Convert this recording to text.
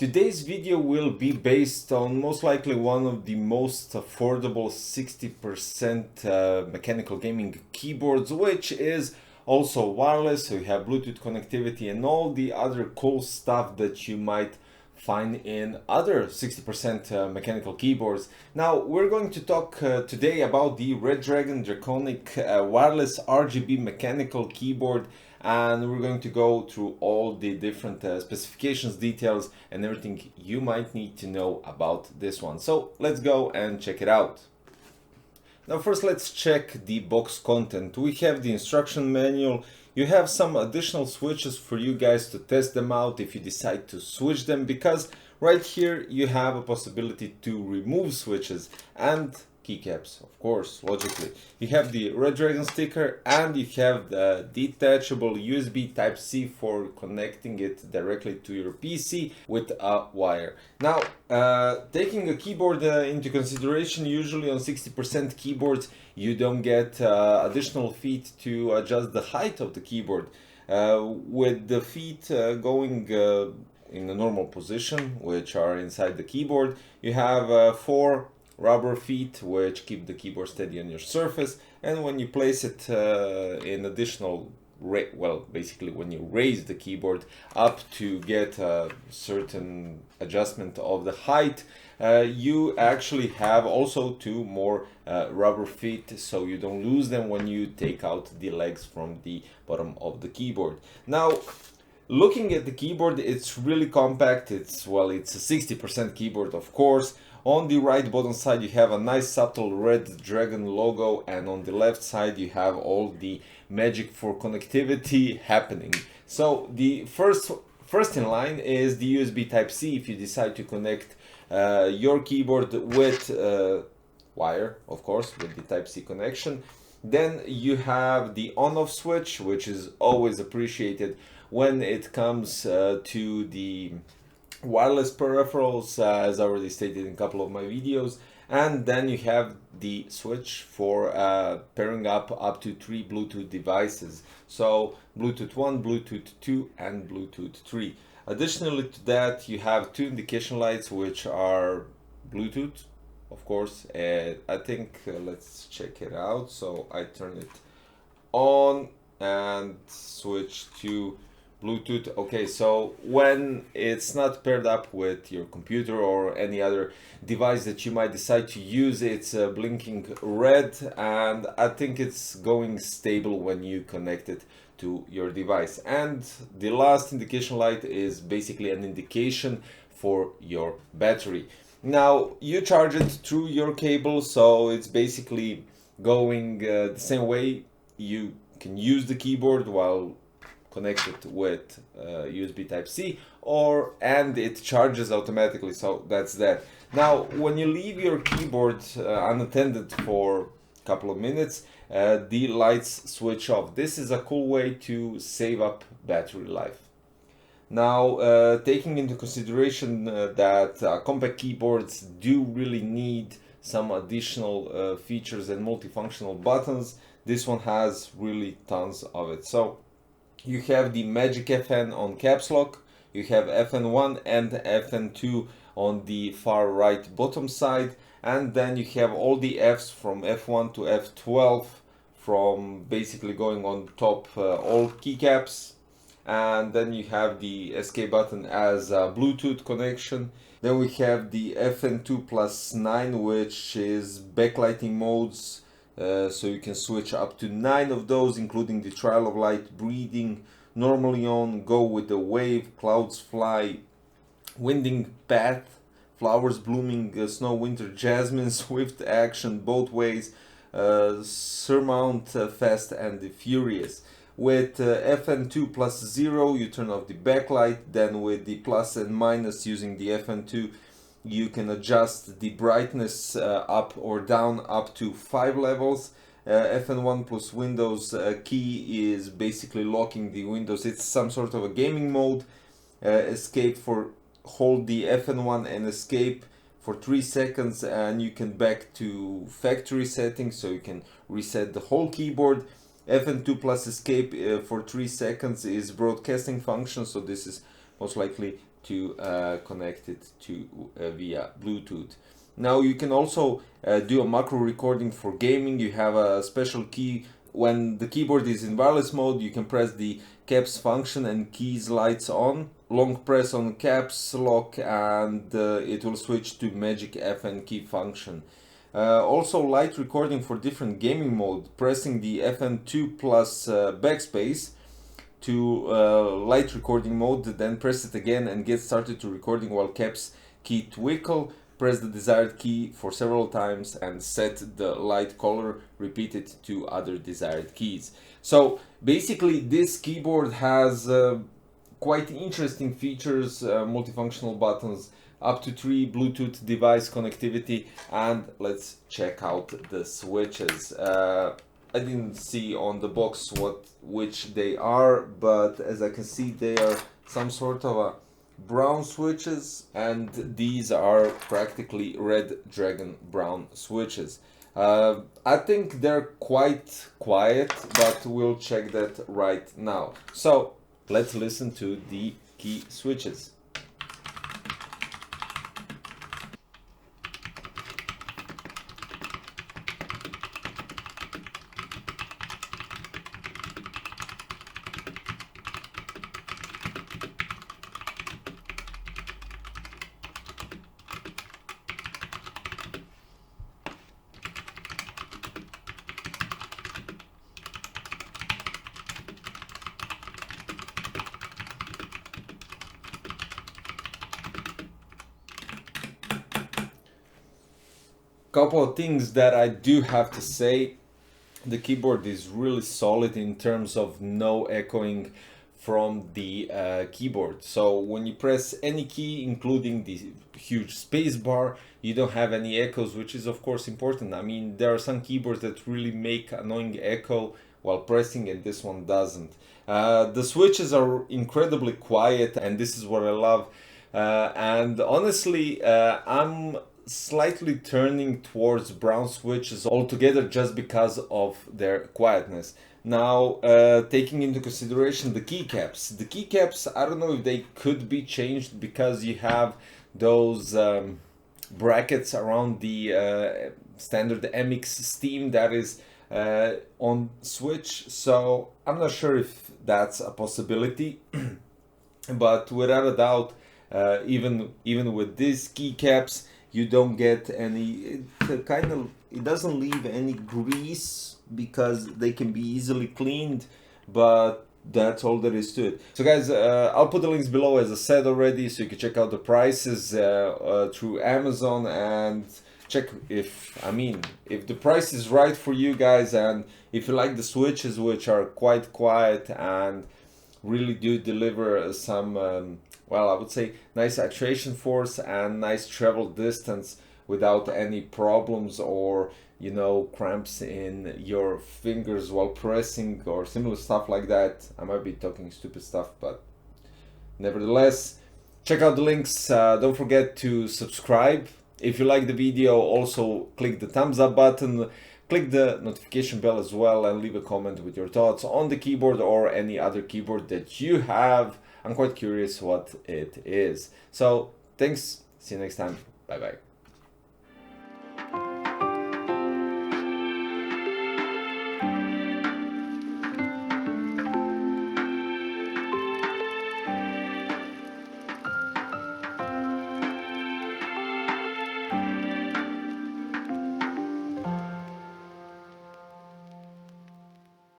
Today's video will be based on most likely one of the most affordable 60% mechanical gaming keyboards, which is also wireless, so you have Bluetooth connectivity and all the other cool stuff that you might find in other 60% mechanical keyboards. Now we're going to talk today about the Redragon Draconic wireless RGB mechanical keyboard, and we're going to go through all the different specifications, details, and everything you might need to know about this one. So let's go and check it out. Now first let's check the box content. We have the instruction manual. You have some additional switches for you guys to test them out if you decide to switch them, because right here you have a possibility to remove switches and keycaps, of course, logically. You have the Redragon sticker and you have the detachable USB Type-C for connecting it directly to your PC with a wire. Now, taking a keyboard into consideration, usually on 60% keyboards you don't get additional feet to adjust the height of the keyboard. With the feet going in a normal position, which are inside the keyboard, you have 4 rubber feet which keep the keyboard steady on your surface, and when you place it in additional basically when you raise the keyboard up to get a certain adjustment of the height, you actually have also 2 more rubber feet, so you don't lose them when you take out the legs from the bottom of the keyboard. Now, looking at the keyboard, it's really compact. It's a 60% keyboard, of course. On the right bottom side you have a nice subtle red dragon logo, and on the left side you have all the magic for connectivity happening. So the first in line is the USB Type-C. If you decide to connect your keyboard with wire, of course, with the Type-C connection, then you have the on-off switch, which is always appreciated when it comes to the wireless peripherals, as I already stated in a couple of my videos. And then you have the switch for pairing up to 3 Bluetooth devices, so Bluetooth 1, Bluetooth 2 and Bluetooth 3. Additionally to that, you have 2 indication lights which are Bluetooth, of course. I think let's check it out. So I turn it on and switch to Bluetooth. Okay, so when it's not paired up with your computer or any other device that you might decide to use, it's blinking red, and I think it's going stable when you connect it to your device. And the last indication light is basically an indication for your battery. Now you charge it through your cable, so it's basically going the same way. You can use the keyboard while connected with USB Type-C, and it charges automatically, so that's that. Now when you leave your keyboard unattended for a couple of minutes, the lights switch off. This is a cool way to save up battery life. Now, taking into consideration that compact keyboards do really need some additional features and multifunctional buttons, this one has really tons of it. So you have the Magic FN on caps lock, you have FN1 and FN2 on the far right bottom side, and then you have all the Fs from F1 to F12, from basically going on top all keycaps. And then you have the escape button as a Bluetooth connection. Then we have the FN2+9, which is backlighting modes. So you can switch up to 9 of those, including the Trial of Light, Breathing, Normally On, Go with the Wave, Clouds Fly, Winding Path, Flowers Blooming, Snow Winter Jasmine, Swift Action, Both Ways, Surmount Fast and the Furious. With FN2+0 you turn off the backlight. Then with the plus and minus using the FN2 you can adjust the brightness up or down up to 5 levels. FN1 plus Windows key is basically locking the windows. It's some sort of a gaming mode. Escape for hold the FN1 and escape for 3 seconds and you can back to factory settings, so you can reset the whole keyboard. FN2 plus escape for 3 seconds is broadcasting function, so this is most likely to connect it to via Bluetooth. Now you can also do a macro recording for gaming. You have a special key. When the keyboard is in wireless mode, you can press the caps function and keys lights on. Long press on caps lock and it will switch to magic FN key function. Also light recording for different gaming mode. Pressing the FN2 plus backspace to light recording mode, then press it again and get started to recording while caps key twinkle. Press the desired key for several times and set the light color, repeat it to other desired keys. So basically this keyboard has quite interesting features, multifunctional buttons, up to 3 Bluetooth device connectivity, and let's check out the switches. I didn't see on the box which they are, but as I can see they are some sort of a brown switches, and these are practically Redragon Brown switches. I think they're quite quiet, but we'll check that right now. So let's listen to the key switches. Couple of things that I do have to say. The keyboard is really solid in terms of no echoing from the keyboard. So when you press any key, including the huge space bar, you don't have any echoes, which is of course important. I mean, there are some keyboards that really make annoying echo while pressing, and this one doesn't. The switches are incredibly quiet, and this is what I love. And honestly, I'm slightly turning towards brown switches altogether just because of their quietness. Now, taking into consideration the keycaps. The keycaps, I don't know if they could be changed, because you have those brackets around the standard MX Steam that is on switch. So I'm not sure if that's a possibility, but without a doubt, even with these keycaps, you don't get any, it doesn't leave any grease because they can be easily cleaned, but that's all there is to it. So guys, I'll put the links below as I said already, so you can check out the prices through Amazon and check if the price is right for you guys, and if you like the switches, which are quite quiet and really do deliver some well, I would say nice actuation force and nice travel distance without any problems or, you know, cramps in your fingers while pressing or similar stuff like that. I might be talking stupid stuff, but nevertheless, check out the links. Don't forget to subscribe. If you like the video, also click the thumbs up button, click the notification bell as well, and leave a comment with your thoughts on the keyboard or any other keyboard that you have. I'm quite curious what it is. So thanks, see you next time, bye bye.